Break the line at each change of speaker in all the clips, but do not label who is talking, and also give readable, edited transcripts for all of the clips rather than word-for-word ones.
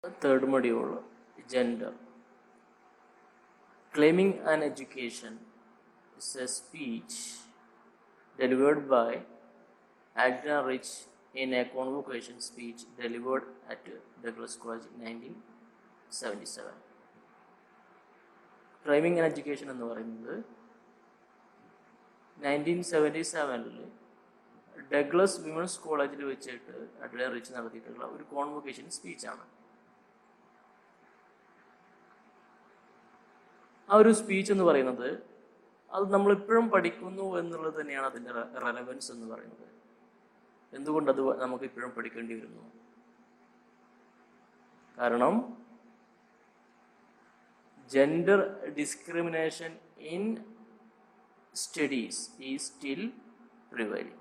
Third module, gender. Claiming an education is a speech delivered by Adrian Rich in a convocation speech delivered at Douglas College in 1977. Claiming an education എന്ന് പറയുന്നത് 1977 Douglas women's കോളേജിൽ വെച്ചിട്ട് Adrian rich നടത്തിയിട്ടുള്ള ഒരു convocation സ്പീച്ചാണ്. ആ ഒരു speech എന്ന് പറയുന്നത് അത് നമ്മളിപ്പോഴും പഠിക്കുന്നു എന്നുള്ളത് തന്നെയാണ് അതിൻ്റെ റെലവൻസ് എന്ന് പറയുന്നത്. എന്തുകൊണ്ട് അത് നമുക്ക് ഇപ്പോഴും പഠിക്കേണ്ടി വരുന്നു? കാരണം gender discrimination in studies is still prevailing.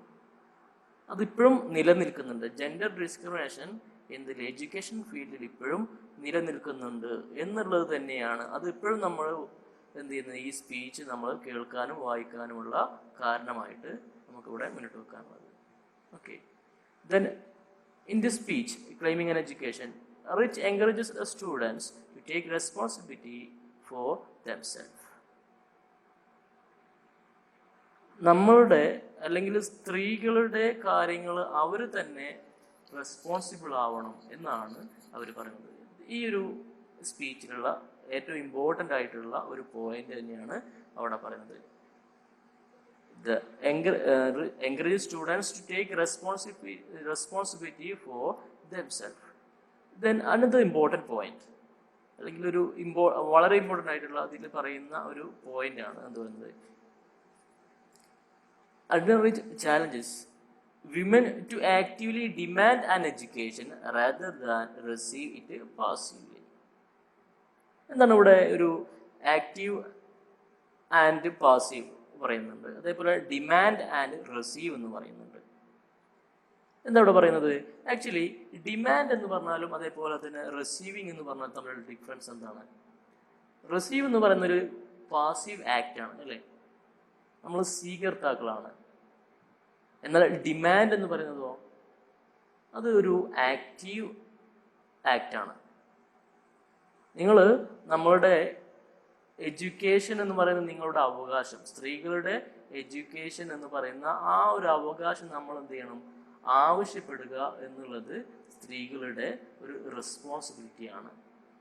അതിപ്പോഴും നിലനിൽക്കുന്നുണ്ട്. ജെൻഡർ ഡിസ്ക്രിമിനേഷൻ എന്തിൽ എഡ്യൂക്കേഷൻ ഫീൽഡിൽ ഇപ്പോഴും നിലനിൽക്കുന്നുണ്ട് എന്നുള്ളത് തന്നെയാണ് അത് ഇപ്പോഴും നമ്മൾ എന്ത് ചെയ്യുന്നത്, ഈ സ്പീച്ച് നമ്മൾ കേൾക്കാനും വായിക്കാനുമുള്ള കാരണമായിട്ട് നമുക്കിവിടെ മുന്നോട്ട് വെക്കാനുള്ളത്. Okay, then in the speech claiming an education, Rich encourages the students to take responsibility for themselves. നമ്മളുടെ അല്ലെങ്കിൽ സ്ത്രീകളുടെ കാര്യങ്ങൾ അവർ തന്നെ റെസ്പോൺസിബിൾ ആവണം എന്നാണ് അവർ പറയുന്നത്. ഈ ഒരു സ്പീച്ചിലുള്ള ഏറ്റവും ഇമ്പോർട്ടൻ്റ് ആയിട്ടുള്ള ഒരു പോയിന്റ് തന്നെയാണ് അവിടെ പറയുന്നത്. Encourage students to take responsibility for themselves. Then another important point, അല്ലെങ്കിൽ ഒരു വളരെ ഇമ്പോർട്ടൻ്റ് ആയിട്ടുള്ള അതിൽ പറയുന്ന ഒരു പോയിന്റ് ആണ് എന്ത് പറയുന്നത്, Adrian Rich challenges women to actively demand an education rather than receive it passively. എന്താണ് ഇവിടെ ഒരു ആക്റ്റീവ് ആൻഡ് പാസീവ് പറയുന്നുണ്ട്, അതേപോലെ ഡിമാൻഡ് ആൻഡ് റിസീവ് എന്ന് പറയുന്നുണ്ട്. എന്താ ഇവിടെ പറയുന്നത്? ആക്ച്വലി ഡിമാൻഡ് എന്ന് പറഞ്ഞാലും അതേപോലെ തന്നെ റിസീവിങ് എന്ന് പറഞ്ഞാൽ തമ്മിലുള്ള ഡിഫറൻസ് എന്താണ്? റിസീവ് എന്ന് പറയുന്നൊരു പാസീവ് ആക്റ്റ് ആണ് അല്ലേ, നമ്മൾ സ്വീകർത്താക്കളാണ്. എന്നാൽ ഡിമാൻഡ് എന്ന് പറയുന്നതോ അത് ഒരു ആക്റ്റീവ് ആക്റ്റാണ്. നിങ്ങൾ നമ്മളുടെ എഡ്യൂക്കേഷൻ എന്ന് പറയുന്നത് നിങ്ങളുടെ അവകാശം, സ്ത്രീകളുടെ എഡ്യൂക്കേഷൻ എന്ന് പറയുന്ന ആ ഒരു അവകാശം നമ്മൾ എന്ത് ചെയ്യണം, ആവശ്യപ്പെടുക എന്നുള്ളത് സ്ത്രീകളുടെ ഒരു റെസ്പോൺസിബിലിറ്റിയാണ്.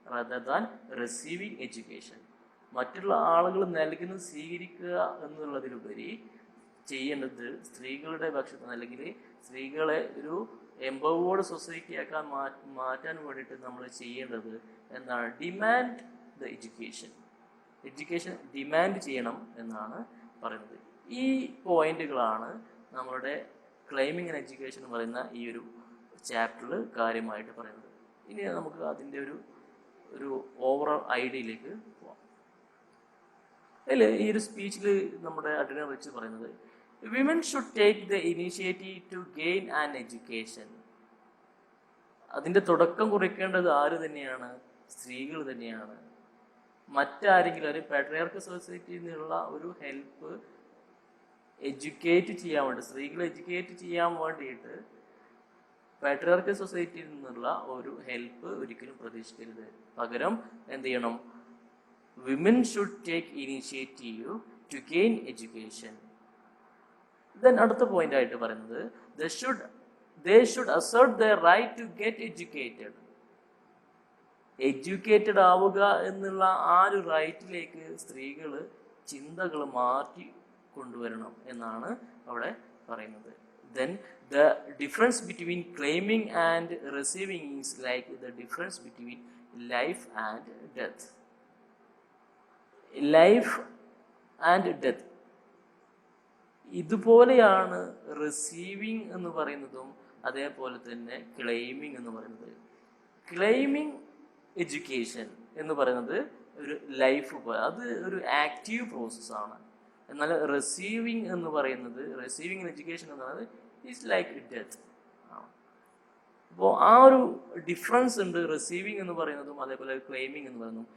റദർ ദാൻ റിസീവിങ് എഡ്യൂക്കേഷൻ, മറ്റുള്ള ആളുകൾ നൽകുന്നത് സ്വീകരിക്കുക എന്നുള്ളതിലുപരി ചെയ്യേണ്ടത് സ്ത്രീകളുടെ പക്ഷത്ത്, അല്ലെങ്കിൽ സ്ത്രീകളെ ഒരു എംപവേർഡ് സൊസൈറ്റി ആക്കാൻ മാറ്റാൻ വേണ്ടിയിട്ട് നമ്മൾ ചെയ്യേണ്ടത് എന്താണ്? Demand the education. Education demand ചെയ്യണം എന്നാണ് പറയുന്നത്. ഈ പോയിന്റുകളാണ് നമ്മളുടെ ക്ലെയിമിംഗ് ആൻഡ് എഡ്യൂക്കേഷൻ എന്ന് പറയുന്ന ഈ ഒരു ചാപ്റ്ററിൽ കാര്യമായിട്ട് പറയുന്നത്. ഇനി നമുക്ക് അതിൻ്റെ ഒരു ഓവറോൾ ഐഡിയയിലേക്ക് പോവാം. അതിൽ ഈ ഒരു സ്പീച്ചിൽ നമ്മുടെ അഡ്രിയൻ റിച്ച് പറയുന്നത്, women should take the initiative to gain an education. അതിൻ്റെ തുടക്കം കുറിക്കേണ്ടത് ആര് തന്നെയാണ്? സ്ത്രീകൾ തന്നെയാണ്. മറ്റാരെങ്കിലും ഒരു പാട്രിയാർക്കൽ സൊസൈറ്റിയിൽ നിന്നുള്ള ഒരു ഹെൽപ്പ് എഡ്യൂക്കേറ്റ് ചെയ്യാൻ വേണ്ടി, സ്ത്രീകളെ എഡ്യൂക്കേറ്റ് ചെയ്യാൻ വേണ്ടിയിട്ട് പാട്രിയാർക്കൽ സൊസൈറ്റിയിൽ നിന്നുള്ള ഒരു ഹെൽപ്പ് ഒരിക്കലും പ്രതീക്ഷിക്കരുത്. പകരം എന്ത് ചെയ്യണം? Women should take initiative to gain education. Then അടുത്ത പോയിന്റ് ആയിട്ട് പറയുന്നത്, they should assert their right to get educated. Educated ആവുക എന്നുള്ള ആ ഒരു റൈറ്റിലേക്ക് സ്ത്രീകൾ ചിന്തകൾ മാറ്റി കൊണ്ടുവരണം എന്നാണ് അവിടെ പറയുന്നത്. Then the difference between claiming and receiving is like the difference between life and death. Life and death ഇതുപോലെയാണ് റിസീവിങ് എന്ന് പറയുന്നതും അതേപോലെ തന്നെ ക്ലെയിമിംഗ് എന്ന് പറയുന്നത്. ക്ലെയിമിംഗ് എഡ്യൂക്കേഷൻ എന്ന് പറയുന്നത് ഒരു ലൈഫ് പോലെ, അത് ഒരു ആക്റ്റീവ് പ്രോസസ്സാണ്. എന്നാൽ റിസീവിങ് എന്ന് പറയുന്നത്, റിസീവിങ് എഡ്യൂക്കേഷൻ എന്ന് പറയുന്നത് ഈസ് ലൈക്ക് ഡെത്ത് ആണ്. അപ്പോൾ ആ ഒരു ഡിഫറൻസ് ഉണ്ട് റിസീവിങ് എന്ന് പറയുന്നതും അതേപോലെ ക്ലെയിമിംഗ് എന്ന് പറയുന്നതും.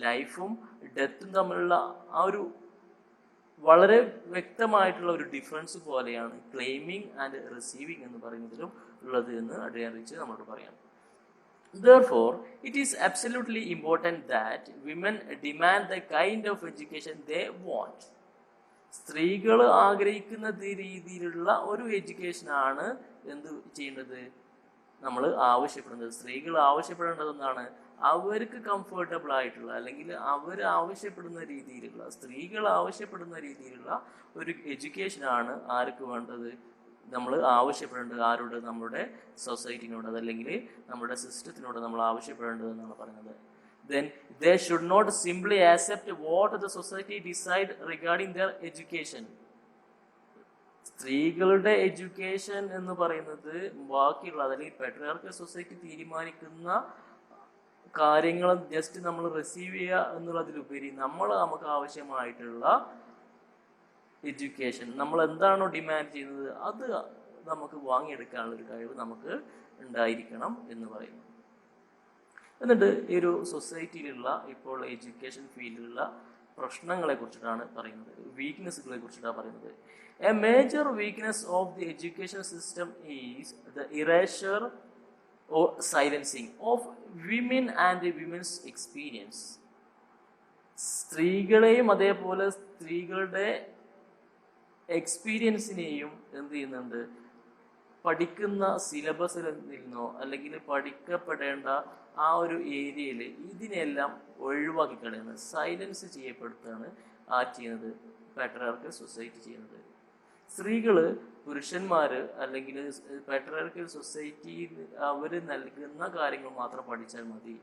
ലൈഫും ഡെത്തും തമ്മിലുള്ള ആ ഒരു വളരെ വ്യക്തമായിട്ടുള്ള ഒരു ഡിഫറൻസ് പോലെയാണ് ക്ലെയിമിംഗ് ആൻഡ് റിസീവിങ് എന്ന് പറയുന്നതിലും ഉള്ളത് എന്ന് അഡ്രിയൻ റിച്ച് നമ്മളോട് പറയാം. Therefore, it is absolutely important that women demand the kind of education they want. സ്ത്രീകൾ ആഗ്രഹിക്കുന്ന രീതിയിലുള്ള ഒരു എഡ്യൂക്കേഷനാണ് എന്ത് ചെയ്യേണ്ടത്, നമ്മൾ ആവശ്യപ്പെടുന്നത്. സ്ത്രീകൾ ആവശ്യപ്പെടേണ്ടത് എന്താണ്, അവർക്ക് കംഫർട്ടബിൾ ആയിട്ടുള്ള അല്ലെങ്കിൽ അവർ ആവശ്യപ്പെടുന്ന രീതിയിലുള്ള, സ്ത്രീകൾ ആവശ്യപ്പെടുന്ന രീതിയിലുള്ള ഒരു എഡ്യൂക്കേഷനാണ് ആർക്ക് വേണ്ടത്, നമ്മൾ ആവശ്യപ്പെടേണ്ടത്. ആരോട്? നമ്മുടെ സൊസൈറ്റിനോട് അതല്ലെങ്കിൽ നമ്മുടെ സിസ്റ്റത്തിനോട് നമ്മൾ ആവശ്യപ്പെടേണ്ടത് എന്നാണ് പറയുന്നത്. Then they should not simply accept what the society decide regarding their education. സ്ത്രീകളുടെ എഡ്യൂക്കേഷൻ എന്ന് പറയുന്നത് ബാക്കിയുള്ള അല്ലെങ്കിൽ പെട്രിയാർക്കൽ സൊസൈറ്റി തീരുമാനിക്കുന്ന കാര്യങ്ങൾ ജസ്റ്റ് നമ്മൾ റിസീവ് ചെയ്യുക എന്നുള്ളതിലുപരി നമുക്ക് ആവശ്യമായിട്ടുള്ള എഡ്യൂക്കേഷൻ, നമ്മൾ എന്താണോ ഡിമാൻഡ് ചെയ്യുന്നത് അത് നമുക്ക് വാങ്ങിയെടുക്കാനുള്ള ഒരു കഴിവ് നമുക്ക് ഉണ്ടായിരിക്കണം എന്ന് പറയുന്നു. എന്നിട്ട് ഈ ഒരു സൊസൈറ്റിയിലുള്ള ഇപ്പോൾ എഡ്യൂക്കേഷൻ ഫീൽഡിലുള്ള പ്രശ്നങ്ങളെ കുറിച്ചിട്ടാണ് പറയുന്നത്, വീക്ക്നെസ്സുകളെ കുറിച്ചിട്ടാണ് പറയുന്നത്. A major weakness of the education system is the erasure or silencing of women and women's experience. സ്ത്രീകളെയും അതേപോലെ സ്ത്രീകളുടെ എക്സ്പീരിയൻസിനെയും എന്ത് ചെയ്യുന്നുണ്ട്, പഠിക്കുന്ന സിലബസിൽ നിന്നോ അല്ലെങ്കിൽ പഠിക്കപ്പെടേണ്ട ആ ഒരു ഏരിയയിൽ ഇതിനെല്ലാം ഒഴിവാക്കി കളയുന്നത്, സൈലൻസ് ചെയ്യപ്പെടുത്താണ് ചെയ്യുന്നത്, പാട്രിയാർക്കൽ സൊസൈറ്റി ചെയ്യുന്നത്. സ്ത്രീകൾ, പുരുഷന്മാർ അല്ലെങ്കിൽ പാട്രിയാർക്കൽ സൊസൈറ്റി അവർ നൽകുന്ന കാര്യങ്ങൾ മാത്രം പഠിച്ചാൽ മതി.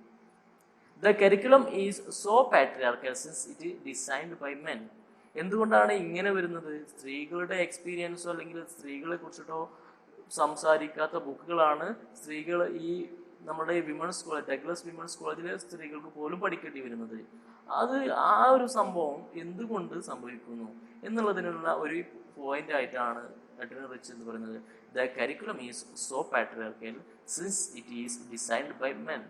The curriculum is so patriarchal since it designed by men. എന്തുകൊണ്ടാണ് ഇങ്ങനെ വരുന്നത്? സ്ത്രീകളുടെ എക്സ്പീരിയൻസോ അല്ലെങ്കിൽ സ്ത്രീകളെ കുറിച്ചിട്ടോ സംസാരിക്കാത്ത ബുക്കുകളാണ് സ്ത്രീകൾ ഈ നമ്മുടെ വിമൻസ് കോളേജ്, ഡഗ്ലസ് വിമൻസ് കോളേജിലെ സ്ത്രീകൾക്ക് പോലും പഠിക്കേണ്ടി വരുന്നത്. അത് ആ ഒരു സംഭവം എന്തുകൊണ്ട് സംഭവിക്കുന്നു എന്നുള്ളതിനുള്ള ഒരു പോയിന്റ് ആയിട്ടാണ് അഡ്രിയൻ റിച്ച് എന്ന് പറയുന്നത്. The curriculum is so patriarchal since it is designed by men.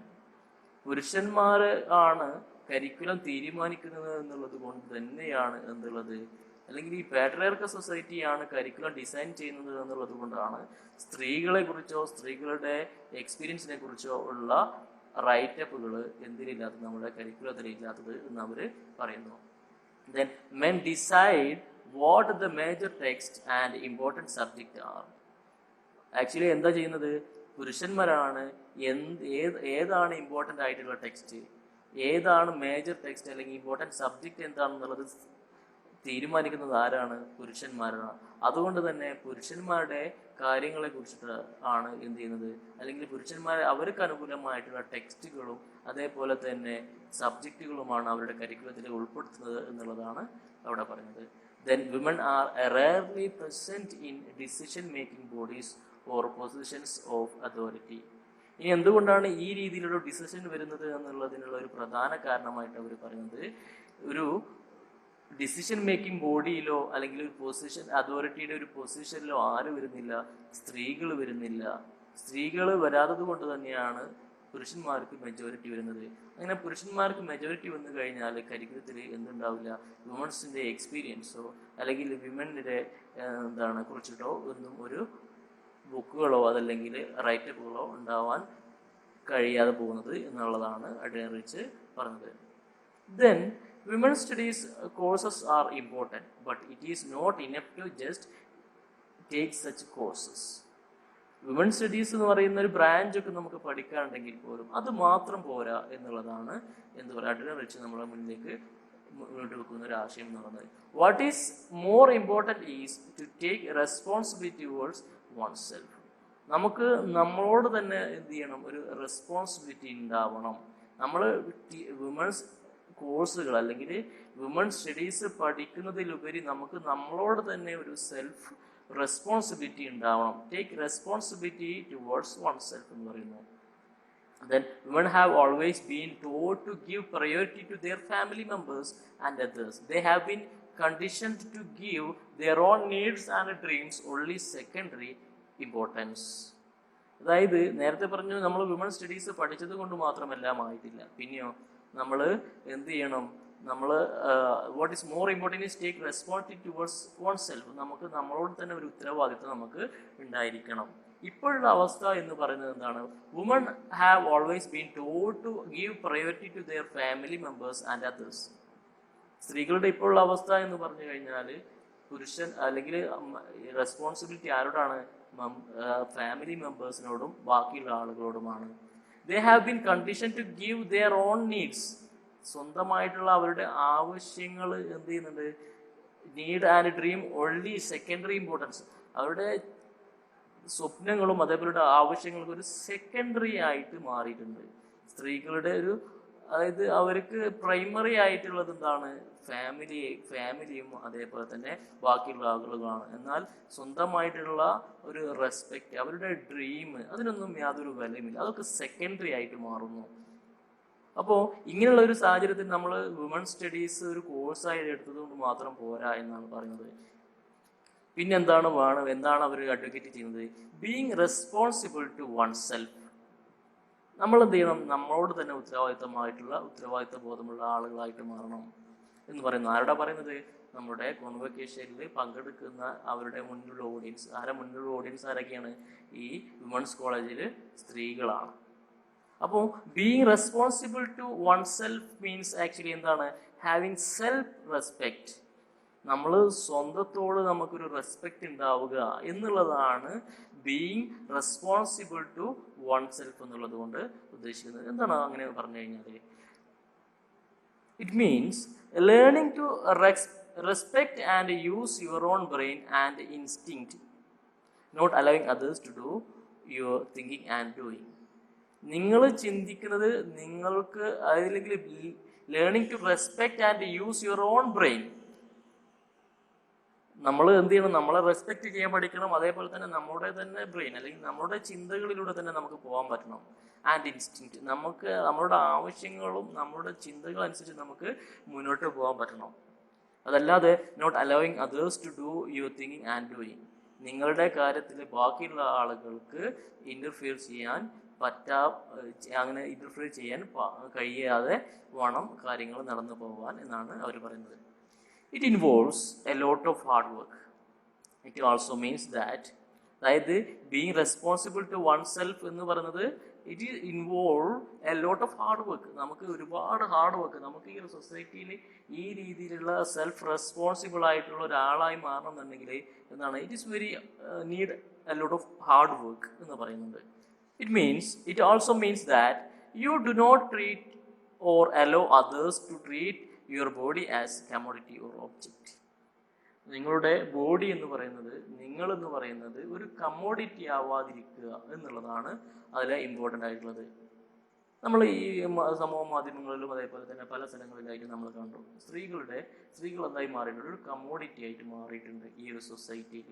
പുരുഷന്മാർ ആണ് കരിക്കുലം തീരുമാനിക്കുന്നത് എന്നുള്ളത് കൊണ്ട് തന്നെയാണ് എന്തുള്ളത്, അല്ലെങ്കിൽ ഈ പാട്രിയാർക്കൽ സൊസൈറ്റിയാണ് കരിക്കുലം ഡിസൈൻ ചെയ്യുന്നത് എന്നുള്ളത് കൊണ്ടാണ് സ്ത്രീകളെ കുറിച്ചോ സ്ത്രീകളുടെ എക്സ്പീരിയൻസിനെ കുറിച്ചോ ഉള്ള റൈറ്റപ്പുകൾ എന്തിനില്ലാത്തത്, നമ്മുടെ കരിക്കുലത്തിലില്ലാത്തത് എന്ന് അവർ പറയുന്നു. Then men decide what the major text and important subject are. Actually എന്താ ചെയ്യുന്നത്, പുരുഷന്മാരാണ് ഏതാണ് ഇമ്പോർട്ടൻ്റ് ആയിട്ടുള്ള ടെക്സ്റ്റ്, ഏതാണ് മേജർ ടെക്സ്റ്റ് അല്ലെങ്കിൽ ഇമ്പോർട്ടൻറ്റ് സബ്ജക്റ്റ് എന്താണെന്നുള്ളത് തീരുമാനിക്കുന്നത് ആരാണ്? പുരുഷന്മാരാണ്. അതുകൊണ്ട് തന്നെ പുരുഷന്മാരുടെ കാര്യങ്ങളെ കുറിച്ചിട്ട് ആണ് എന്ത് ചെയ്യുന്നത്, അല്ലെങ്കിൽ പുരുഷന്മാരെ അവർക്ക് അനുകൂലമായിട്ടുള്ള ടെക്സ്റ്റുകളും അതേപോലെ തന്നെ സബ്ജക്റ്റുകളുമാണ് അവരുടെ കരിക്കുലത്തിൽ ഉൾപ്പെടുത്തുന്നത് എന്നുള്ളതാണ് അവിടെ പറയുന്നത്. Then women are rarely present in decision making bodies or positions of authority. ഇനി എന്തുകൊണ്ടാണ് ഈ രീതിയിലുള്ള ഡിസിഷൻ വരുന്നത് എന്നുള്ളതിനുള്ള ഒരു പ്രധാന കാരണമായിട്ട് അവർ പറയുന്നത്, ഒരു ഡിസിഷൻ മേക്കിംഗ് ബോഡിയിലോ അല്ലെങ്കിൽ ഒരു പൊസിഷൻ, അതോറിറ്റിയുടെ ഒരു പൊസിഷനിലോ ആര് വരുന്നില്ല? സ്ത്രീകൾ വരുന്നില്ല. സ്ത്രീകൾ വരാത്തത് കൊണ്ട് തന്നെയാണ് പുരുഷന്മാർക്ക് മെജോറിറ്റി വരുന്നത്. അങ്ങനെ പുരുഷന്മാർക്ക് മെജോറിറ്റി വന്നു കഴിഞ്ഞാൽ കരിക്കുലത്തിൽ എന്തുണ്ടാവില്ല, വിമൻസിൻ്റെ എക്സ്പീരിയൻസോ അല്ലെങ്കിൽ വിമൻ്റെ കുറിച്ചിട്ടോ ഒന്നും ഒരു ബുക്കുകളോ അതല്ലെങ്കിൽ റൈറ്റപ്പുകളോ ഉണ്ടാവാൻ കഴിയാതെ പോകുന്നത് എന്നുള്ളതാണ് അഡ്രിയൻ റിച്ച് പറഞ്ഞത്. Then women studies courses are important, but it is not enough to just take such courses. Women studies എന്ന് പറയുന്ന ഒരു ബ്രാഞ്ചൊക്കെ നമുക്ക് പഠിക്കാനുണ്ടെങ്കിൽ പോലും അത് മാത്രം പോരാ എന്നുള്ളതാണ് എന്താ പറയുക അഡ്രിയൻ റിച്ച് നമ്മളെ മുന്നിലേക്ക് മുന്നോട്ട് വെക്കുന്ന ഒരു ആശയം എന്ന് പറയുന്നത്. What is more important is to take responsibility towards oneself. നമുക്ക് നമ്മളോട് തന്നെ എന്ത് ചെയ്യണം, ഒരു റെസ്പോൺസിബിലിറ്റി ഉണ്ടാവണം. നമ്മൾ വിമൻസ് കോഴ്സുകൾ അല്ലെങ്കിൽ വിമൻ സ്റ്റഡീസ് പഠിക്കുന്നതിലുപരി നമുക്ക് നമ്മളോട് തന്നെ ഒരു സെൽഫ് റെസ്പോൺസിബിലിറ്റി ഉണ്ടാവണം. Take responsibility towards oneself എന്ന് പറയുന്നു. Then women have always been taught to give priority to their family members and others. They have been conditioned to give their own needs and dreams only secondary importance. അതായത് നേരത്തെ പറഞ്ഞു നമ്മൾ women studies പഠിച്ചത് കൊണ്ട് മാത്രമെല്ലാം ആയിട്ടില്ല. പിന്നെയോ നമ്മൾ എന്ത് ചെയ്യണം, നമ്മൾ what is more important is take responsibility towards oneself. നമുക്ക് നമ്മളോട് തന്നെ ഒരു ഉത്തരവാദിത്വം നമുക്ക് ഉണ്ടായിരിക്കണം. ഇപ്പോഴുള്ള അവസ്ഥ എന്ന് പറയുന്നത് എന്താണ്? Women have always been told to give priority to their family members and others. സ്ത്രീകളുടെ ഇപ്പോഴുള്ള അവസ്ഥ എന്ന് പറഞ്ഞു കഴിഞ്ഞാൽ പുരുഷൻ അല്ലെങ്കിൽ റെസ്പോൺസിബിലിറ്റി ആരോടാണ്? ഫാമിലി മെമ്പേഴ്സിനോടും ബാക്കിയുള്ള ആളുകളോടുമാണ്. They have been condition to give their own needs. സ്വന്തമായിട്ടുള്ള അവരുടെ ആവശ്യങ്ങൾ എന്ത് ചെയ്യുന്നുണ്ട്? Need and dream only secondary importance. അവരുടെ സ്വപ്നങ്ങളും അതേപോലെ ആവശ്യങ്ങൾക്ക് ഒരു സെക്കൻഡറി ആയിട്ട് മാറിയിട്ടുണ്ട്. സ്ത്രീകളുടെ ഒരു, അതായത് അവർക്ക് പ്രൈമറി ആയിട്ടുള്ളത് എന്താണ്? ഫാമിലിയും അതേപോലെ തന്നെ ബാക്കിയുള്ള ആളുകളാണ്. എന്നാൽ സ്വന്തമായിട്ടുള്ള ഒരു റെസ്പെക്റ്റ്, അവരുടെ ഡ്രീം, അതിനൊന്നും യാതൊരു വിലയുമില്ല. അതൊക്കെ സെക്കൻഡറി ആയിട്ട് മാറുന്നു. അപ്പോൾ ഇങ്ങനെയുള്ള ഒരു സാഹചര്യത്തിൽ നമ്മൾ വുമൺ സ്റ്റഡീസ് ഒരു കോഴ്സായി എടുത്തത് കൊണ്ട് മാത്രം പോരാ എന്നാണ് പറയുന്നത്. പിന്നെന്താണ് എന്താണ് അവർ അഡ്വക്കേറ്റ് ചെയ്യുന്നത്? Being responsible to oneself. നമ്മൾ എന്ത് ചെയ്യണം? നമ്മളോട് തന്നെ ഉത്തരവാദിത്ത ബോധമുള്ള ആളുകളായിട്ട് മാറണം എന്ന് പറയുന്നു. ആരുടെ പറയുന്നത്? നമ്മുടെ കോൺവൊക്കേഷനിൽ പങ്കെടുക്കുന്ന അവരുടെ മുന്നിലുള്ള ഓഡിയൻസ്. മുന്നിലുള്ള ഓഡിയൻസ് ആരൊക്കെയാണ്? ഈ വിമൻസ് കോളേജിൽ സ്ത്രീകളാണ്. അപ്പോൾ being responsible to oneself means actually എന്താണ്? Having self respect. നമ്മൾ സ്വന്തത്തോട് നമുക്കൊരു റെസ്പെക്റ്റ് ഉണ്ടാവുക എന്നുള്ളതാണ് being responsible to oneself എന്നുള്ളത് കൊണ്ട് ഉദ്ദേശിക്കുന്നത്. എന്താണ് അങ്ങനെ പറഞ്ഞു കഴിഞ്ഞാൽ? It means learning to respect and use your own brain and instinct, not allowing others to do your thinking and doing. നിങ്ങൾ ചിന്തിക്കുന്നത് നിങ്ങൾക്ക്, അല്ലെങ്കിൽ learning to respect and use your own brain. നമ്മൾ എന്ത് ചെയ്യണം? നമ്മളെ റെസ്പെക്റ്റ് ചെയ്യാൻ പഠിക്കണം. അതേപോലെ തന്നെ നമ്മുടെ തന്നെ ബ്രെയിൻ, അല്ലെങ്കിൽ നമ്മുടെ ചിന്തകളിലൂടെ തന്നെ നമുക്ക് പോകാൻ പറ്റണം. ആൻഡ് ഇൻസ്റ്റിങ്ക്റ്റ്, നമുക്ക് നമ്മുടെ ആവശ്യങ്ങളും നമ്മുടെ ചിന്തകളും അനുസരിച്ച് നമുക്ക് മുന്നോട്ട് പോകാൻ പറ്റണം. അതല്ലാതെ not allowing others to do your thinking and doing. നിങ്ങളുടെ കാര്യത്തിൽ ബാക്കിയുള്ള ആളുകൾക്ക് ഇൻ്റർഫിയർ ചെയ്യാൻ അങ്ങനെ ഇൻ്റർഫിയർ ചെയ്യാൻ കഴിയാതെ വേണം കാര്യങ്ങൾ നടന്നു പോകാൻ എന്നാണ് അവർ പറയുന്നത്. It involves a lot of hard work. It also means that, അതായത് being responsible to oneself എന്ന് പറയുന്നത് it involve a lot of hard work. നമുക്ക് ഒരുപാട് ഹാർഡ് വർക്ക്, നമുക്ക് ഈ ഒരു സൊസൈറ്റിയിൽ ഈ രീതിയിലുള്ള സെൽഫ് റെസ്പോൺസിബിൾ ആയിട്ടുള്ള ഒരാളായി മാറണമെന്നുണ്ടെങ്കിൽ എന്താണ്? It is very need A lot of hard work എന്ന് പറയുന്നത്. It also means that you do not treat or allow others to treat your body as commodity or object. നിങ്ങളുടെ ബോഡി എന്ന് പറയുന്നത്, നിങ്ങളെന്ന് പറയുന്നത് ഒരു കമോഡിറ്റി ആവാതിരിക്കുക എന്നുള്ളതാണ് അതിൽ ഇമ്പോർട്ടൻ്റ് ആയിട്ടുള്ളത്. നമ്മൾ ഈ സമൂഹ മാധ്യമങ്ങളിലും അതേപോലെ തന്നെ പല സ്ഥലങ്ങളിലായിട്ട് നമ്മൾ കണ്ടു, സ്ത്രീകൾ എന്തായി മാറിയിട്ടുണ്ട്? ഒരു കമോഡിറ്റി ആയിട്ട് മാറിയിട്ടുണ്ട് ഈ ഒരു സൊസൈറ്റിയിൽ.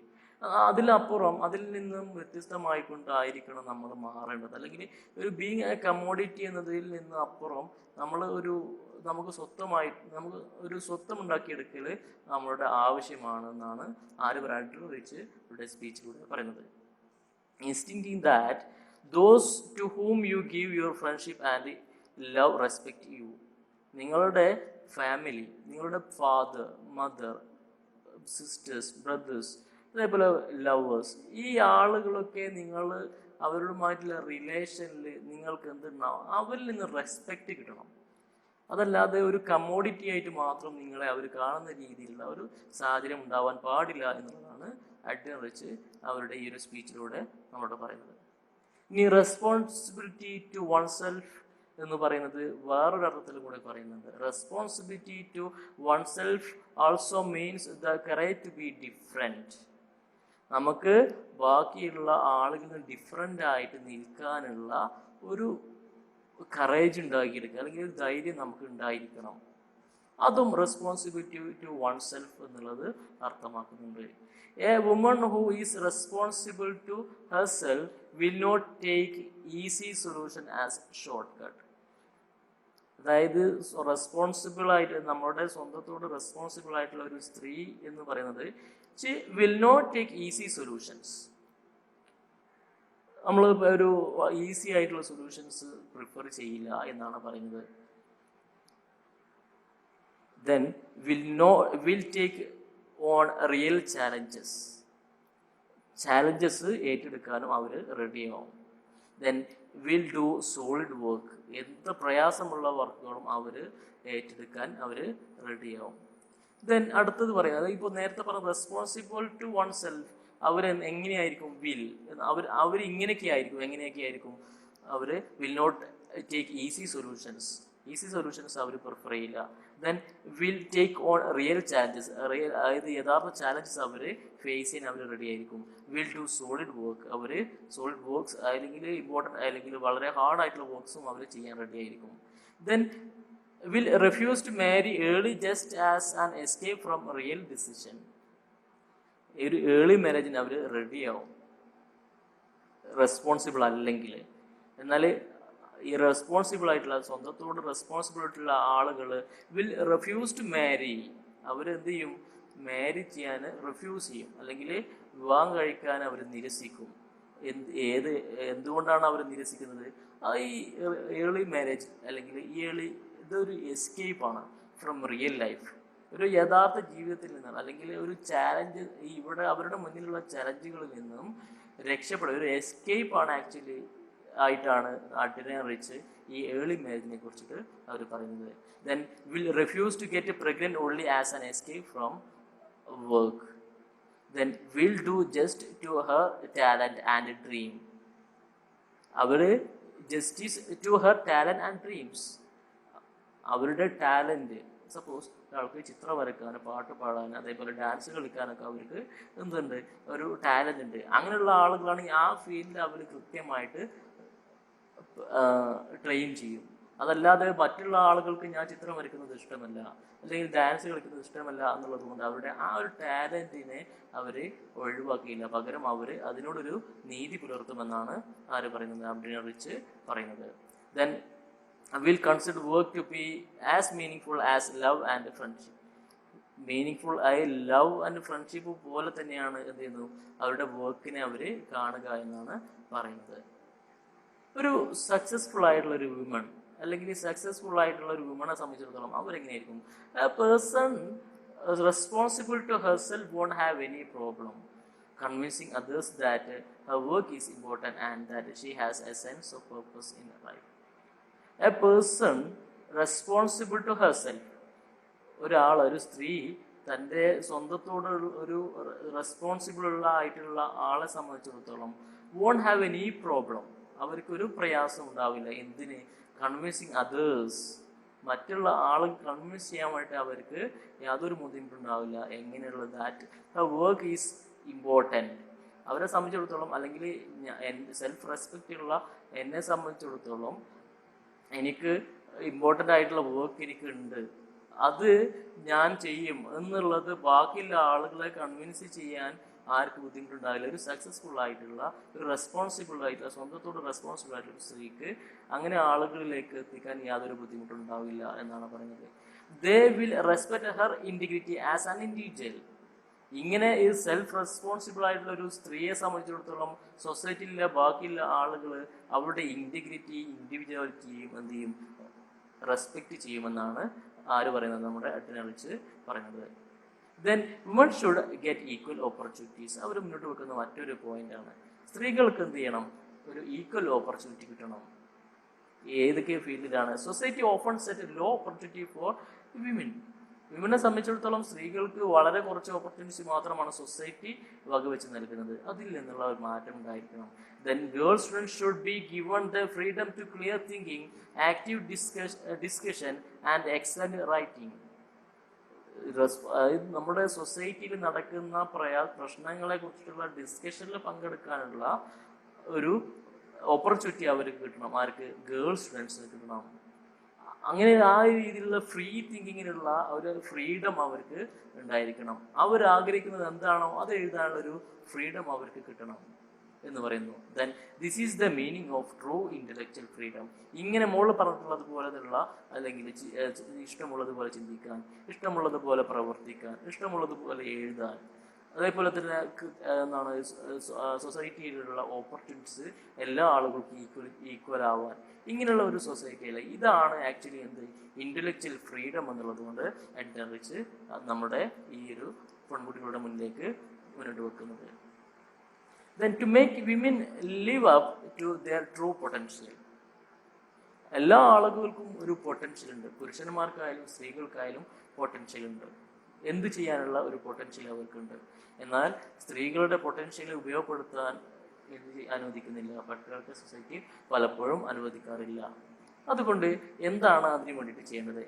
അതിലപ്പുറം, അതിൽ നിന്നും വ്യത്യസ്തമായിക്കൊണ്ടായിരിക്കണം നമ്മൾ മാറേണ്ടത്. അല്ലെങ്കിൽ ഒരു ബീങ് എ കമോഡിറ്റി എന്നതിൽ നിന്ന് അപ്പുറം നമുക്ക് ഒരു സ്വത്വം ഉണ്ടാക്കിയെടുക്കൽ നമ്മളുടെ ആവശ്യമാണെന്നാണ് ആര് പറയാനായിട്ട് റിച്ച് ഇവിടെ സ്പീച്ചിലൂടെ പറയുന്നത്. Insisting that those to whom you give your friendship and love respect you. നിങ്ങളുടെ ഫാമിലി, നിങ്ങളുടെ ഫാദർ, മദർ, സിസ്റ്റേഴ്സ്, ബ്രദേഴ്സ്, അതേപോലെ ലവേഴ്സ്, ഈ ആളുകളൊക്കെ നിങ്ങൾ അവരുമായിട്ടുള്ള റിലേഷനിൽ നിങ്ങൾക്ക് എന്തുണ്ടാവും? അവരിൽ നിന്ന് റെസ്പെക്റ്റ് കിട്ടണം. അതല്ലാതെ ഒരു കമ്മോഡിറ്റി ആയിട്ട് മാത്രം നിങ്ങളെ അവർ കാണുന്ന രീതിയിലുള്ള ഒരു സാഹചര്യം ഉണ്ടാവാൻ പാടില്ല എന്നുള്ളതാണ് അഡ്വൻ റിച്ച് അവരുടെ ഈ ഒരു സ്പീച്ചിലൂടെ നമ്മളോട് പറയുന്നത്. ഇനി റെസ്പോൺസിബിലിറ്റി ടു വൺ സെൽഫ് എന്ന് പറയുന്നത് വേറൊരു അർത്ഥത്തിൽ കൂടെ പറയുന്നുണ്ട്. Responsibility to oneself also means the courage to be different. നമുക്ക് ബാക്കിയുള്ള ആളുകളിൽ നിന്ന് ഡിഫറെൻ്റ് ആയിട്ട് നിൽക്കാനുള്ള ഒരു കറേജ് ഉണ്ടാക്കിയെടുക്കുക, അല്ലെങ്കിൽ ഒരു ധൈര്യം നമുക്ക് ഉണ്ടായിരിക്കണം. അതും റെസ്പോൺസിബിലിറ്റി ടു വൺ സെൽഫ് എന്നുള്ളത് അർത്ഥമാക്കുന്നുണ്ട്. A woman who is responsible to herself will not take easy solution as short cut. അതായത് റെസ്പോൺസിബിൾ ആയിട്ട്, നമ്മുടെ സ്വന്തത്തോട് റെസ്പോൺസിബിൾ ആയിട്ടുള്ള ഒരു സ്ത്രീ എന്ന് പറയുന്നത് she will not take easy solutions. നമ്മൾ ഒരു ഈസി ആയിട്ടുള്ള സൊല്യൂഷൻസ് പ്രിഫർ ചെയ്യില്ല എന്നാണ് പറയുന്നത്. Then will take on real challenges. Challenges ഏറ്റെടുക്കാനും അവർ റെഡിയാവും. Then will do solid work, എന്ത് പ്രയാസമുള്ള വർക്കുകളും അവർ ഏറ്റെടുക്കാൻ അവർ റെഡിയാവും. ദെൻ അടുത്തത് പറയുന്നത് ഇപ്പോൾ നേരത്തെ പറഞ്ഞ റെസ്പോൺസിബിൾ ടു വൺ സെൽഫ്, അവർ എങ്ങനെയായിരിക്കും വിൽ, അവർ എങ്ങനെയൊക്കെ ആയിരിക്കും അവർ will not take easy solutions അവർ പ്രിഫർ ചെയ്യില്ല. Then will take on real challenges, അതായത് യഥാർത്ഥ ചാലഞ്ചസ് അവർ ഫേസ് ചെയ്യാൻ അവർ റെഡി ആയിരിക്കും. വിൽ ഡു സോളിഡ് വർക്ക്, അവർ സോളിഡ് വർക്ക്സ് അല്ലെങ്കിൽ ഇമ്പോർട്ടൻ്റ് അല്ലെങ്കിൽ വളരെ ഹാർഡ് ആയിട്ടുള്ള വർക്ക്സും അവർ ചെയ്യാൻ റെഡി ആയിരിക്കും. Then will refuse to marry early just as an escape from real decision. ഒരു ഏർലി മാരേജിന് അവർ റെഡിയാവും റെസ്പോൺസിബിൾ അല്ലെങ്കിൽ. എന്നാൽ ഈ റെസ്പോൺസിബിൾ ആയിട്ടുള്ള സ്വന്തത്തോട് റെസ്പോൺസിബിൾ ആയിട്ടുള്ള ആളുകൾ വിൽ റെഫ്യൂസ് ടു മാരി, അവരെന്ത് ചെയ്യും, മാരി ചെയ്യാൻ റിഫ്യൂസ് ചെയ്യും, അല്ലെങ്കിൽ വിവാഹം കഴിക്കാൻ അവർ നിരസിക്കും. എന്തുകൊണ്ടാണ് അവർ നിരസിക്കുന്നത്? ഈ ഏർലി മാരേജ് അല്ലെങ്കിൽ ഇതൊരു എസ്കേപ്പാണ് ഫ്രം റിയൽ ലൈഫ്, ഒരു യഥാർത്ഥ ജീവിതത്തിൽ നിന്നാണ്, അല്ലെങ്കിൽ ഒരു ചാലഞ്ച്, ഇവിടെ അവരുടെ മുന്നിലുള്ള ചലഞ്ചുകളിൽ നിന്നും രക്ഷപ്പെടുക, ഒരു എസ്കേപ്പാണ് ആക്ച്വലി ആയിട്ടാണ് അഡ്രിന റിച്ച് ഈ ഏർലി മാരേജിനെ കുറിച്ചിട്ട് അവർ പറയുന്നത്. Then will refuse to get pregnant only as an escape from work. Then will do just to her talent and dream, അവർ justice to her talent and dreams, അവരുടെ ടാലൻറ്റ്, സപ്പോസ് ഒരാൾക്ക് ചിത്രം വരയ്ക്കാൻ, പാട്ട് പാടാൻ, അതേപോലെ ഡാൻസ് കളിക്കാനൊക്കെ അവർക്ക് എന്തുണ്ട്, ഒരു ടാലൻ്റ് ഉണ്ട്. അങ്ങനെയുള്ള ആളുകളാണെങ്കിൽ ആ ഫീൽഡിൽ അവർ കൃത്യമായിട്ട് ട്രെയിൻ ചെയ്യും. അതല്ലാതെ മറ്റുള്ള ആളുകൾക്ക് ഞാൻ ചിത്രം വരയ്ക്കുന്നത് ഇഷ്ടമല്ല അല്ലെങ്കിൽ ഡാൻസ് കളിക്കുന്നത് ഇഷ്ടമല്ല എന്നുള്ളത് കൊണ്ട് അവരുടെ ആ ഒരു ടാലൻറ്റിനെ അവർ ഒഴിവാക്കിയില്ല, പകരം അവർ അതിനോടൊരു നീതി പുലർത്തുമെന്നാണ് ആര് പറയുന്നത്, അഡ്രിന റിച്ച് പറയുന്നത്. Then will consider work to be as meaningful as love and friendship. Meaningful ആയ ലവ് ആൻഡ് ഫ്രണ്ട്ഷിപ്പ് പോലെ തന്നെയാണ് എന്ത് ചെയ്യുന്നു, അവരുടെ വർക്കിനെ അവർ കാണുക എന്നാണ് പറയുന്നത്. ഒരു സക്സസ്ഫുൾ ആയിട്ടുള്ള ഒരു വിമൺ അല്ലെങ്കിൽ സക്സസ്ഫുൾ ആയിട്ടുള്ള ഒരു വിമണെ സംബന്ധിച്ചിടത്തോളം അവരെങ്ങനെയായിരിക്കും, a person responsible to herself won't have any problem convincing others that her work is important and that she has a sense of purpose in her life. A person responsible to herself, ഒരു സ്ത്രീ തൻ്റെ സ്വന്തത്തോട് ഒരു responsible ആയിട്ടുള്ള ആളെ സംബന്ധിച്ചിടത്തോളം won't have any problem, അവർക്കൊരു പ്രയാസം ഉണ്ടാവില്ല. എന്തിന്? കൺവിൻസിങ് അതേഴ്സ്, മറ്റുള്ള ആൾ കൺവിൻസ് ചെയ്യാൻ വേണ്ടി അവർക്ക് യാതൊരു ബുദ്ധിമുട്ടുണ്ടാവില്ല. എങ്ങനെയുള്ളത്? That her work is important, അവരെ സംബന്ധിച്ചിടത്തോളം, അല്ലെങ്കിൽ സെൽഫ് റെസ്പെക്റ്റ് ഉള്ള എന്നെ സംബന്ധിച്ചിടത്തോളം എനിക്ക് ഇമ്പോർട്ടൻ്റ് ആയിട്ടുള്ള വർക്ക് എനിക്കുണ്ട്, അത് ഞാൻ ചെയ്യും എന്നുള്ളത് ബാക്കിയുള്ള ആളുകളെ കൺവിൻസ് ചെയ്യാൻ ആർക്ക് ബുദ്ധിമുട്ടുണ്ടാവില്ല. ഒരു സക്സസ്ഫുൾ ആയിട്ടുള്ള, ഒരു റെസ്പോൺസിബിൾ ആയിട്ടുള്ള, സ്വന്തത്തോട് റെസ്പോൺസിബിൾ ആയിട്ടുള്ള സ്ത്രീക്ക് അങ്ങനെ ആളുകളിലേക്ക് എത്തിക്കാൻ യാതൊരു ബുദ്ധിമുട്ടുണ്ടാവില്ല എന്നാണ് പറയുന്നത്. They will respect her integrity as an individual. ഇങ്ങനെ ഈ സെൽഫ് റെസ്പോൺസിബിൾ ആയിട്ടുള്ള ഒരു സ്ത്രീയെ സംബന്ധിച്ചിടത്തോളം സൊസൈറ്റിയിലെ ബാക്കിയുള്ള ആളുകൾ അവരുടെ ഇൻറ്റിഗ്രിറ്റി, ഇൻഡിവിജ്വാലിറ്റിയും എന്ത് ചെയ്യും, റെസ്പെക്റ്റ് ചെയ്യുമെന്നാണ് ആര് പറയുന്നത്, നമ്മുടെ അഡ്രിന റിച്ച് പറയുന്നത്. Then woman should get equal opportunities, അവർ മുന്നോട്ട് വെക്കുന്ന മറ്റൊരു പോയിന്റാണ്, സ്ത്രീകൾക്ക് എന്ത് ചെയ്യണം, ഒരു ഈക്വൽ ഓപ്പർച്യൂണിറ്റി കിട്ടണം. ഏതൊക്കെ ഫീൽഡിലാണ്? Society often set low opportunity for women. വിമനെ സംബന്ധിച്ചിടത്തോളം സ്ത്രീകൾക്ക് വളരെ കുറച്ച് ഓപ്പർച്യൂണിറ്റീസ് മാത്രമാണ് സൊസൈറ്റി വകവെച്ച് നൽകുന്നത്. അതിൽ നിന്നുള്ള ഒരു മാറ്റം ഉണ്ടായിരിക്കണം. Then girl students should be given the freedom to clear thinking, active discussion and excellent writing. നമ്മുടെ സൊസൈറ്റിയിൽ നടക്കുന്ന പ്രശ്നങ്ങളെ കുറിച്ചുള്ള ഡിസ്കഷനിൽ പങ്കെടുക്കാനുള്ള ഒരു ഓപ്പർച്യൂണിറ്റി അവർക്ക് കിട്ടണം. ആർക്ക്? ഗേൾ സ്റ്റുഡൻസിന് കിട്ടണം. അങ്ങനെ ആ രീതിയിലുള്ള ഫ്രീ തിങ്കിങ്ങിനുള്ള ഒരു ഫ്രീഡം അവർക്ക് ഉണ്ടായിരിക്കണം. അവരാഗ്രഹിക്കുന്നത് എന്താണോ അത് എഴുതാനുള്ള ഒരു ഫ്രീഡം അവർക്ക് കിട്ടണം എന്ന് പറയുന്നു. Then this is the meaning of true intellectual freedom. ഇങ്ങനെ മോള് പറഞ്ഞിട്ടുള്ളത് പോലെയുള്ള, അല്ലെങ്കിൽ ഇഷ്ടമുള്ളതുപോലെ ചിന്തിക്കാൻ, ഇഷ്ടമുള്ളതുപോലെ പ്രവർത്തിക്കാൻ, ഇഷ്ടമുള്ളതുപോലെ എഴുതാൻ, അതേപോലെ തന്നെ എന്താണ് സൊസൈറ്റിയിലുള്ള ഓപ്പർച്യൂണിറ്റീസ് എല്ലാ ആളുകൾക്കും ഈക്വൽ ആവാൻ, ഇങ്ങനെയുള്ള ഒരു സൊസൈറ്റിയിൽ ഇതാണ് ആക്ച്വലി എന്ത്, ഇന്റലക്ച്വൽ ഫ്രീഡം എന്നുള്ളത് കൊണ്ട് അഡ്രിന റിച്ച് നമ്മുടെ ഈ ഒരു പെൺകുട്ടികളുടെ മുന്നിലേക്ക് മുന്നോട്ട് വെക്കുന്നത്. then to make women live up to their true potential. എല്ലാ ആളുകൾക്കും ഒരു പൊട്ടൻഷ്യൽ ഉണ്ട്, പുരുഷന്മാർക്കായാലും സ്ത്രീകൾക്കായാലും പൊട്ടൻഷ്യൽ ഉണ്ട്, എന്ത് ചെയ്യാനുള്ള ഒരു പൊട്ടൻഷ്യൽ അവർക്കുണ്ട്. എന്നാൽ സ്ത്രീകളുടെ പൊട്ടൻഷ്യൽ ഉപയോഗപ്പെടുത്താൻ അനുവദിക്കുന്നില്ല, പട്ടികൾക്ക് സൊസൈറ്റി പലപ്പോഴും അനുവദിക്കാറില്ല. അതുകൊണ്ട് എന്താണ് അതിനു വേണ്ടിയിട്ട് ചെയ്യേണ്ടത്?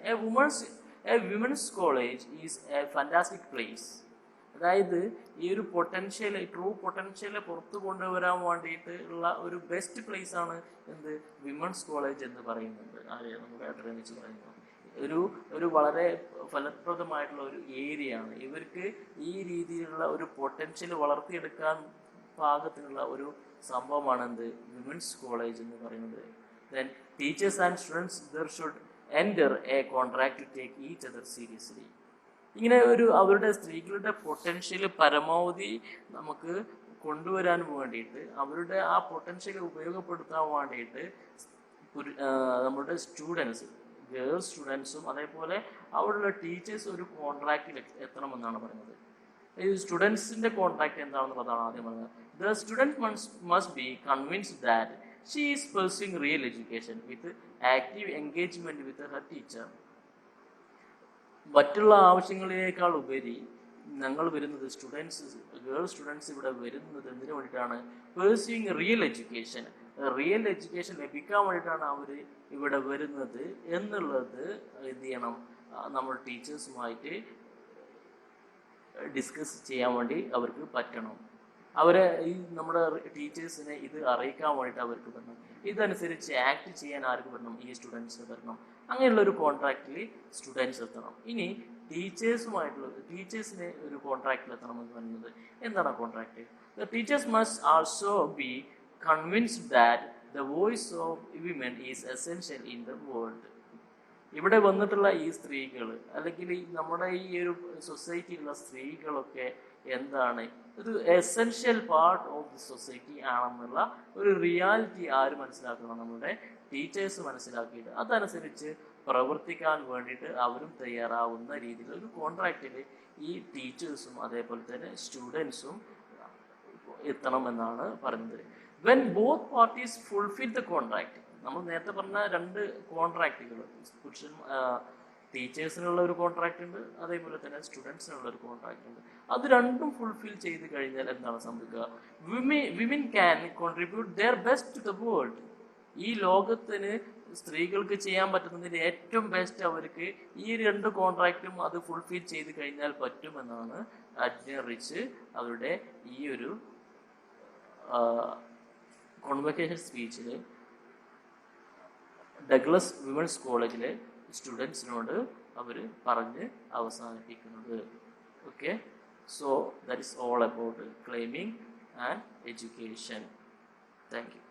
A women's college is A fantastic place. അതായത് ഈ ഒരു പൊട്ടൻഷ്യൽ, ട്രൂ പൊട്ടൻഷ്യൽ പുറത്തു കൊണ്ടുവരാൻ വേണ്ടിയിട്ട് ഉള്ള ഒരു ബെസ്റ്റ് പ്ലേസ് ആണ് എന്ത്, വിമൻസ് കോളേജ് എന്ന് പറയുന്നത്. നമ്മുടെ അഡ്രൻ വെച്ച് പറയുന്നത് ഒരു വളരെ ഫലപ്രദമായിട്ടുള്ള ഒരു ഏരിയ ആണ്. ഇവർക്ക് ഈ രീതിയിലുള്ള ഒരു പൊട്ടൻഷ്യൽ വളർത്തിയെടുക്കാൻ പാകത്തിനുള്ള ഒരു സംഭവമാണ് എന്ത്, വിമൻസ് കോളേജ് എന്ന് പറയുന്നത്. Then teachers and students there should enter a contract to take each other seriously. ഇങ്ങനെ അവരുടെ സ്ത്രീകളുടെ പൊട്ടൻഷ്യൽ പരമാവധി നമുക്ക് കൊണ്ടുവരാൻ വേണ്ടിയിട്ട്, അവരുടെ ആ പൊട്ടൻഷ്യൽ ഉപയോഗപ്പെടുത്താൻ വേണ്ടിയിട്ട് നമ്മുടെ സ്റ്റുഡൻസ്, ഗേൾ സ്റ്റുഡൻസും അതേപോലെ അവിടെയുള്ള ടീച്ചേഴ്സ് ഒരു കോൺട്രാക്റ്റിൽ എത്തണമെന്നാണ് പറയുന്നത്. ഈ സ്റ്റുഡൻസിന്റെ കോൺട്രാക്ട് എന്താണെന്നുള്ളതാണ് ആദ്യം പറഞ്ഞത്. The student must be convinced that she is pursuing real education with active engagement with Har teacher. മറ്റുള്ള ആവശ്യങ്ങളേക്കാൾ ഉപരി ഞങ്ങൾ വരുന്നത് ഗേൾ സ്റ്റുഡൻസ് ഇവിടെ വരുന്നത് എന്തിനു വേണ്ടിയിട്ടാണ്? Pursuing real education. Real education ലഭിക്കാൻ വേണ്ടിയിട്ടാണ് അവർ ഇവിടെ വരുന്നത് എന്നുള്ളത് എന്ത് ചെയ്യണം, നമ്മൾ ടീച്ചേഴ്സുമായിട്ട് ഡിസ്കസ് ചെയ്യാൻ വേണ്ടി അവർക്ക് പറ്റണം. അവരെ നമ്മുടെ ടീച്ചേഴ്സിനെ ഇത് അറിയിക്കാൻ വേണ്ടിയിട്ട് അവർക്ക് പറ്റണം. ഇതനുസരിച്ച് ആക്ട് ചെയ്യാൻ ആർക്ക് പറ്റണം? ഈ സ്റ്റുഡൻസ് വരണം. അങ്ങനെയുള്ള ഒരു കോൺട്രാക്റ്റിൽ സ്റ്റുഡൻസ് എത്തണം. ഇനി ടീച്ചേഴ്സിനെ ഒരു കോൺട്രാക്റ്റിൽ എത്തണം എന്ന് പറയുന്നത് എന്താണ് contract? The teachers must also be convinced that the voice of women is essential in the world. ഇവിടെ വന്നിട്ടുള്ള ഈ സ്ത്രീകൾ, അല്ലെങ്കിൽ നമ്മുടെ ഈ ഒരു സൊസൈറ്റിയിലുള്ള സ്ത്രീകളൊക്കെ എന്താണ്, ഒരു essential part of the society ആണെന്നുള്ള ഒരു റിയാലിറ്റി ആര് മനസ്സിലാക്കണം? നമ്മുടെ ടീച്ചേഴ്സ് മനസ്സിലാക്കിയിട്ട് അതനുസരിച്ച് പ്രവർത്തിക്കാൻ വേണ്ടിയിട്ട് അവരും തയ്യാറാവുന്ന രീതിയിൽ ഒരു കോൺട്രാക്റ്റിൽ ഈ ടീച്ചേഴ്സും അതേപോലെ തന്നെ സ്റ്റുഡൻസും എത്തണമെന്നാണ് പറയുന്നത്. When both parties fulfil the contract, നമ്മൾ നേരത്തെ പറഞ്ഞ രണ്ട് കോൺട്രാക്റ്റുകൾ, ടീച്ചേഴ്സിനുള്ള ഒരു കോൺട്രാക്റ്റ് ഉണ്ട്, അതേപോലെ തന്നെ സ്റ്റുഡൻസിനുള്ള ഒരു കോൺട്രാക്റ്റ് ഉണ്ട്. അത് രണ്ടും ഫുൾഫിൽ ചെയ്ത് കഴിഞ്ഞാൽ എന്താണ് സംഭവിക്കുക? Women can contribute their best to the world. ഈ ലോകത്തിന് സ്ത്രീകൾക്ക് ചെയ്യാൻ പറ്റുന്നതിന് ഏറ്റവും ബെസ്റ്റ് അവർക്ക് ഈ രണ്ട് കോൺട്രാക്റ്റും അത് ഫുൾഫിൽ ചെയ്ത് കഴിഞ്ഞാൽ പറ്റുമെന്നാണ് അഡ്ന റിച്ച് അവരുടെ ഈ ഒരു കോൺവക്കേഷൻ സ്പീച്ചിൽ ഡഗ്ലസ് വിമൻസ് കോളേജിലെ സ്റ്റുഡൻസിനോട് അവർ പറഞ്ഞ് അവസാനിപ്പിക്കുന്നത്. Okay, so that is all about claiming and education. Thank you.